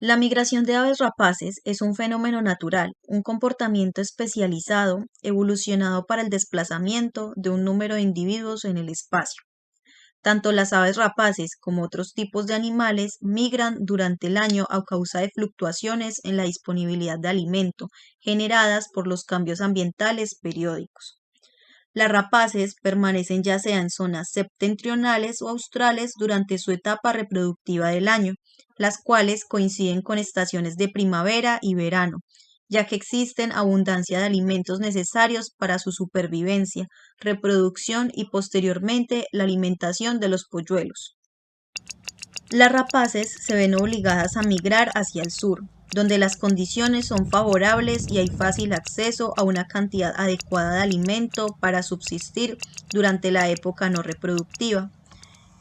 La migración de aves rapaces es un fenómeno natural, un comportamiento especializado evolucionado para el desplazamiento de un número de individuos en el espacio. Tanto las aves rapaces como otros tipos de animales migran durante el año a causa de fluctuaciones en la disponibilidad de alimento generadas por los cambios ambientales periódicos. Las rapaces permanecen ya sea en zonas septentrionales o australes durante su etapa reproductiva del año, las cuales coinciden con estaciones de primavera y verano, ya que existen abundancia de alimentos necesarios para su supervivencia, reproducción y posteriormente la alimentación de los polluelos. Las rapaces se ven obligadas a migrar hacia el sur, donde las condiciones son favorables y hay fácil acceso a una cantidad adecuada de alimento para subsistir durante la época no reproductiva.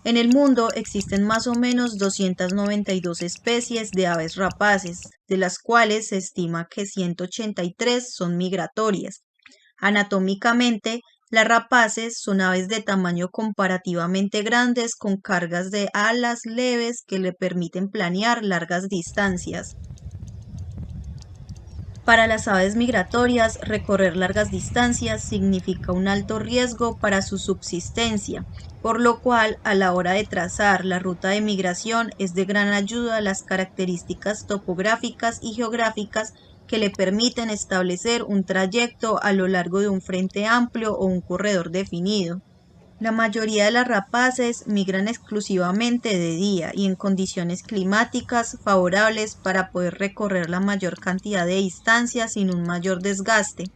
En el mundo existen más o menos 292 especies de aves rapaces, de las cuales se estima que 183 son migratorias. Anatómicamente, las rapaces son aves de tamaño comparativamente grandes con cargas de alas leves que le permiten planear largas distancias. Para las aves migratorias, recorrer largas distancias significa un alto riesgo para su subsistencia, por lo cual a la hora de trazar la ruta de migración es de gran ayuda las características topográficas y geográficas que le permiten establecer un trayecto a lo largo de un frente amplio o un corredor definido. La mayoría de las rapaces migran exclusivamente de día y en condiciones climáticas favorables para poder recorrer la mayor cantidad de distancias sin un mayor desgaste,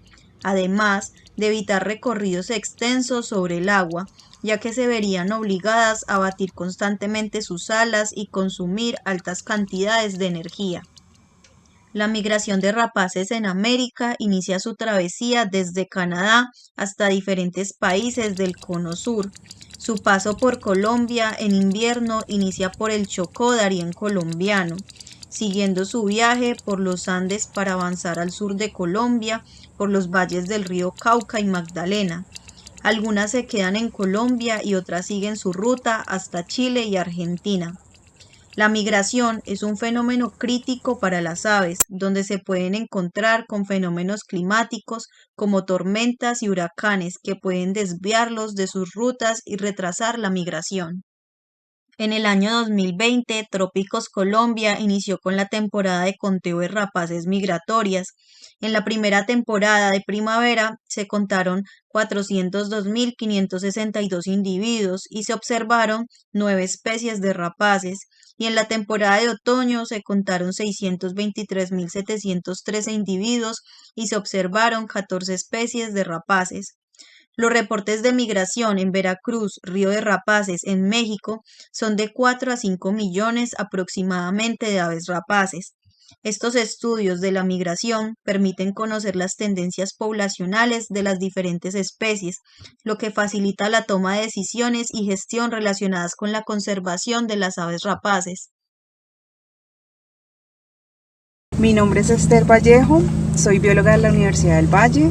además de evitar recorridos extensos sobre el agua, ya que se verían obligadas a batir constantemente sus alas y consumir altas cantidades de energía. La migración de rapaces en América inicia su travesía desde Canadá hasta diferentes países del Cono Sur. Su paso por Colombia en invierno inicia por el Chocó Darién colombiano, siguiendo su viaje por los Andes para avanzar al sur de Colombia, por los valles del río Cauca y Magdalena. Algunas se quedan en Colombia y otras siguen su ruta hasta Chile y Argentina. La migración es un fenómeno crítico para las aves, donde se pueden encontrar con fenómenos climáticos como tormentas y huracanes que pueden desviarlos de sus rutas y retrasar la migración. En el año 2020, Trópicos Colombia inició con la temporada de conteo de rapaces migratorias. En la primera temporada de primavera se contaron 402.562 individuos y se observaron 9 especies de rapaces, y en la temporada de otoño se contaron 623.713 individuos y se observaron 14 especies de rapaces. Los reportes de migración en Veracruz, Río de Rapaces, en México, son de 4 a 5 millones aproximadamente de aves rapaces. Estos estudios de la migración permiten conocer las tendencias poblacionales de las diferentes especies, lo que facilita la toma de decisiones y gestión relacionadas con la conservación de las aves rapaces. Mi nombre es Esther Vallejo, soy bióloga de la Universidad del Valle.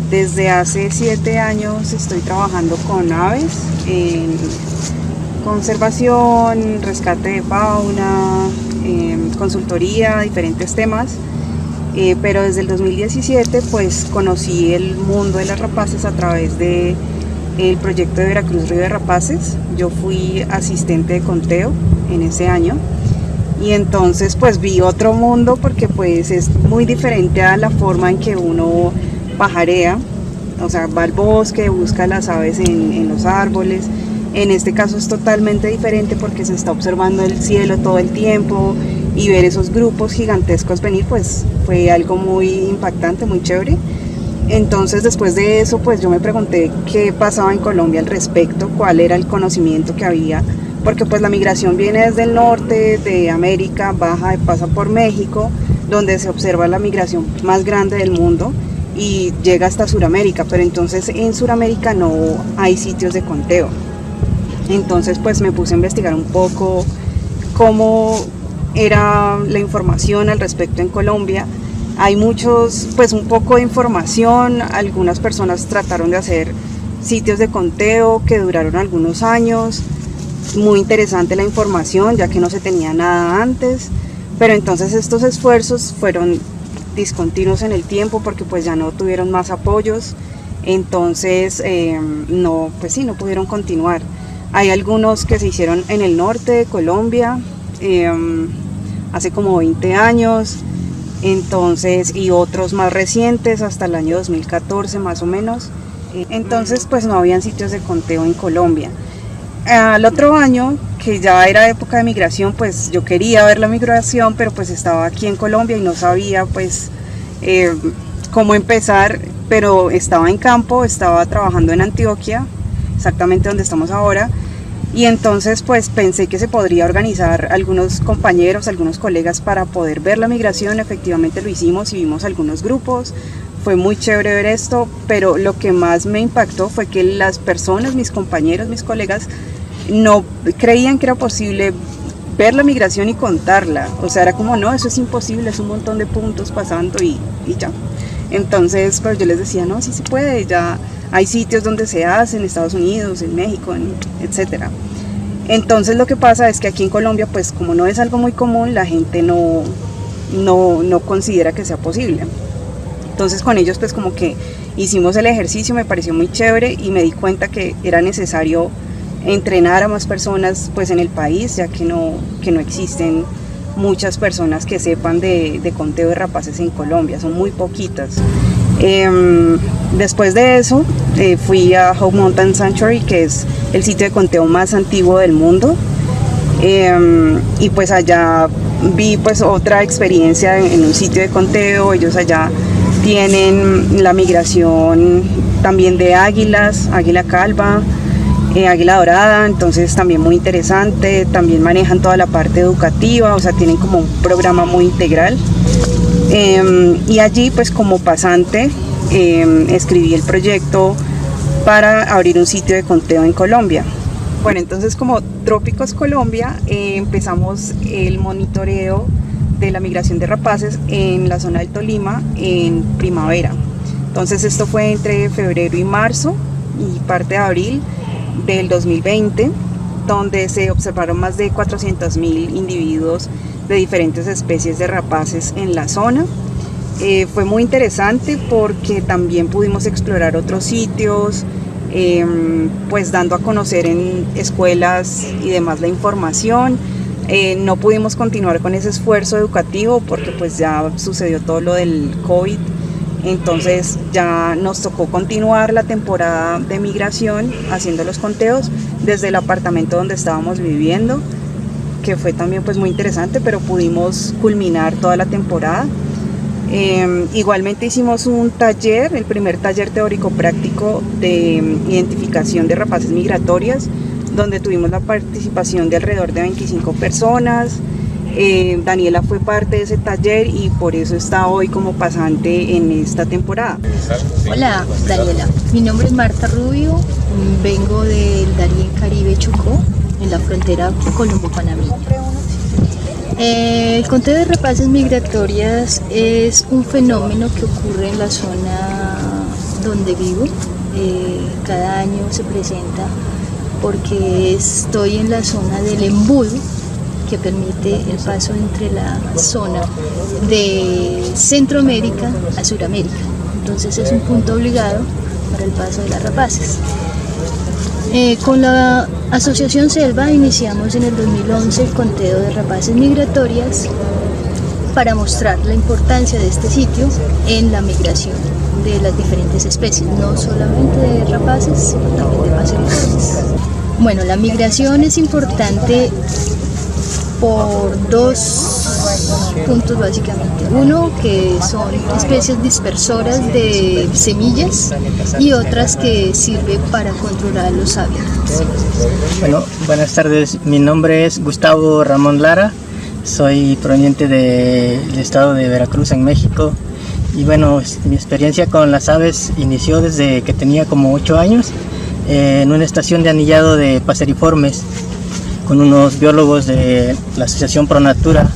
Desde hace 7 años estoy trabajando con aves en conservación, rescate de fauna, consultoría, diferentes temas. Pero desde el 2017 pues conocí el mundo de las rapaces a través de el proyecto de Veracruz Río de Rapaces. Yo fui asistente de conteo en ese año y entonces pues vi otro mundo porque pues es muy diferente a la forma en que uno pajarea, o sea, va al bosque, busca las aves en los árboles. En este caso es totalmente diferente porque se está observando el cielo todo el tiempo y ver esos grupos gigantescos venir pues fue algo muy impactante, muy chévere. Entonces después de eso pues yo me pregunté qué pasaba en Colombia al respecto, cuál era el conocimiento que había, porque pues la migración viene desde el norte de América, baja y pasa por México, donde se observa la migración más grande del mundo y llega hasta Sudamérica, pero entonces en Sudamérica no hay sitios de conteo. Entonces pues me puse a investigar un poco cómo era la información al respecto en Colombia. Hay pues un poco de información, algunas personas trataron de hacer sitios de conteo que duraron algunos años, muy interesante la información, ya que no se tenía nada antes, pero entonces estos esfuerzos fueron discontinuos en el tiempo porque pues ya no tuvieron más apoyos, entonces no pudieron continuar. Hay algunos que se hicieron en el norte de Colombia hace como 20 años, entonces, y otros más recientes hasta el año 2014 más o menos. Entonces pues no habían sitios de conteo en Colombia. Al otro año, que ya era época de migración, pues yo quería ver la migración, pero pues estaba aquí en Colombia y no sabía pues cómo empezar, pero estaba en campo, estaba trabajando en Antioquia, exactamente donde estamos ahora, y entonces pues pensé que se podría organizar algunos compañeros, algunos colegas para poder ver la migración. Efectivamente lo hicimos y vimos algunos grupos. Fue muy chévere ver esto, pero lo que más me impactó fue que las personas, mis compañeros, mis colegas, no creían que era posible ver la migración y contarla. O sea, era como, no, eso es imposible, es un montón de puntos pasando y ya. Entonces, pues yo les decía, no, sí se puede, ya hay sitios donde se hace, en Estados Unidos, en México, etcétera. Entonces lo que pasa es que aquí en Colombia, pues como no es algo muy común, la gente no considera que sea posible. Entonces con ellos pues como que hicimos el ejercicio, me pareció muy chévere y me di cuenta que era necesario entrenar a más personas pues en el país, ya que no existen muchas personas que sepan de conteo de rapaces en Colombia, son muy poquitas. Después de eso fui a Hope Mountain Sanctuary, que es el sitio de conteo más antiguo del mundo, y pues allá vi pues otra experiencia en un sitio de conteo. Ellos allá tienen la migración también de águilas, águila calva, águila dorada, entonces también muy interesante. También manejan toda la parte educativa, o sea, tienen como un programa muy integral. Y allí pues como pasante escribí el proyecto para abrir un sitio de conteo en Colombia. Bueno, entonces como Trópicos Colombia empezamos el monitoreo de la migración de rapaces en la zona del Tolima en primavera. Entonces esto fue entre febrero y marzo y parte de abril del 2020, donde se observaron más de 400.000 individuos de diferentes especies de rapaces en la zona. Fue muy interesante porque también pudimos explorar otros sitios, pues dando a conocer en escuelas y demás la información. No pudimos continuar con ese esfuerzo educativo porque pues ya sucedió todo lo del COVID, entonces ya nos tocó continuar la temporada de migración haciendo los conteos desde el apartamento donde estábamos viviendo, que fue también pues muy interesante, pero pudimos culminar toda la temporada. Igualmente hicimos un taller, el primer taller teórico práctico de identificación de rapaces migratorias, donde tuvimos la participación de alrededor de 25 personas. Daniela fue parte de ese taller y por eso está hoy como pasante en esta temporada. Hola, Daniela. Mi nombre es Marta Rubio, vengo del Darién Caribe Chocó, en la frontera colombo-panameña. El conteo de rapaces migratorias es un fenómeno que ocurre en la zona donde vivo. Cada año se presenta porque estoy en la zona del embudo que permite el paso entre la zona de Centroamérica a Suramérica. Entonces es un punto obligado para el paso de las rapaces. Con la Asociación Selva iniciamos en el 2011 el conteo de rapaces migratorias para mostrar la importancia de este sitio en la migración de las diferentes especies, no solamente de rapaces, sino también de paseriformes. Bueno, la migración es importante por dos puntos básicamente. Uno, que son especies dispersoras de semillas y otras que sirven para controlar los hábitats. Bueno, buenas tardes. Mi nombre es Gustavo Ramón Lara. Soy proveniente del estado de Veracruz, en México. Y bueno, mi experiencia con las aves inició desde que tenía como 8 años en una estación de anillado de paseriformes con unos biólogos de la Asociación Pronatura.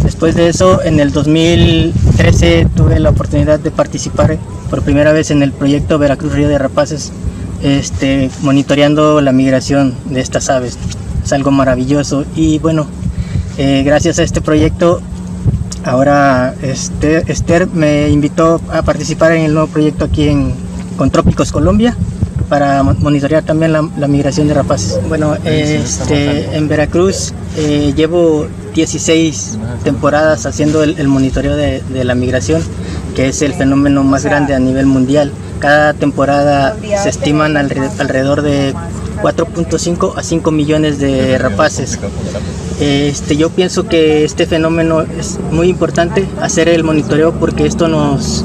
Después de eso, en el 2013 tuve la oportunidad de participar por primera vez en el proyecto Veracruz Río de Rapaces, monitoreando la migración de estas aves. es algo maravilloso. Y bueno, gracias a este proyecto, ahora Esther me invitó a participar en el nuevo proyecto aquí con Trópicos Colombia, para monitorear también la migración de rapaces. Bueno, en Veracruz llevo 16 temporadas haciendo el monitoreo de la migración, que es el fenómeno más grande a nivel mundial. Cada temporada se estiman alrededor de 4.5 a 5 millones de rapaces. Yo pienso que este fenómeno es muy importante hacer el monitoreo, porque esto nos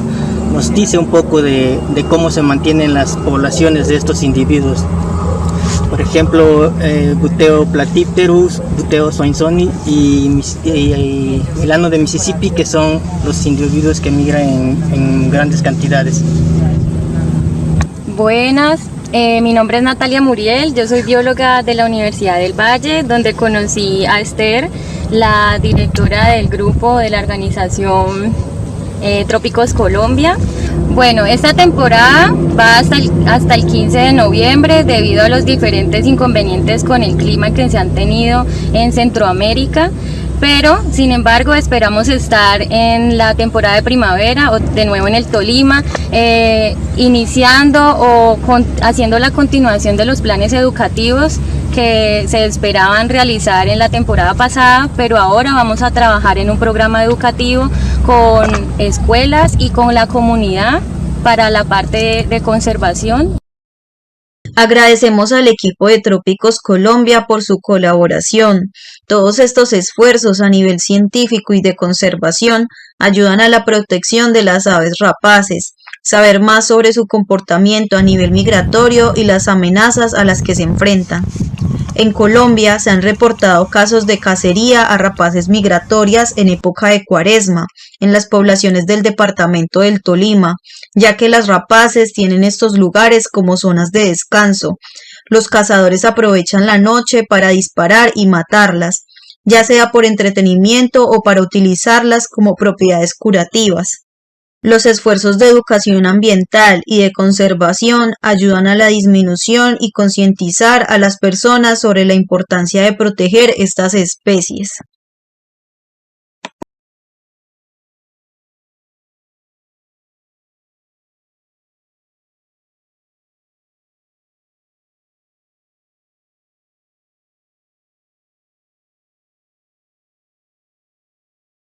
dice un poco de cómo se mantienen las poblaciones de estos individuos. Por ejemplo, Buteo platypterus, Buteo soinsoni y Milano de Mississippi, que son los individuos que migran en grandes cantidades. Buenas, mi nombre es Natalia Muriel, yo soy bióloga de la Universidad del Valle, donde conocí a Esther, la directora del grupo de la organización Trópicos Colombia. Bueno, esta temporada va hasta el 15 de noviembre debido a los diferentes inconvenientes con el clima que se han tenido en Centroamérica, pero sin embargo esperamos estar en la temporada de primavera o de nuevo en el Tolima, iniciando o haciendo la continuación de los planes educativos que se esperaban realizar en la temporada pasada, pero ahora vamos a trabajar en un programa educativo con escuelas y con la comunidad para la parte de conservación. Agradecemos al equipo de Trópicos Colombia por su colaboración. Todos estos esfuerzos a nivel científico y de conservación ayudan a la protección de las aves rapaces, saber más sobre su comportamiento a nivel migratorio y las amenazas a las que se enfrentan. En Colombia se han reportado casos de cacería a rapaces migratorias en época de Cuaresma, en las poblaciones del departamento del Tolima, ya que las rapaces tienen estos lugares como zonas de descanso. Los cazadores aprovechan la noche para disparar y matarlas, ya sea por entretenimiento o para utilizarlas como propiedades curativas. Los esfuerzos de educación ambiental y de conservación ayudan a la disminución y concientizar a las personas sobre la importancia de proteger estas especies.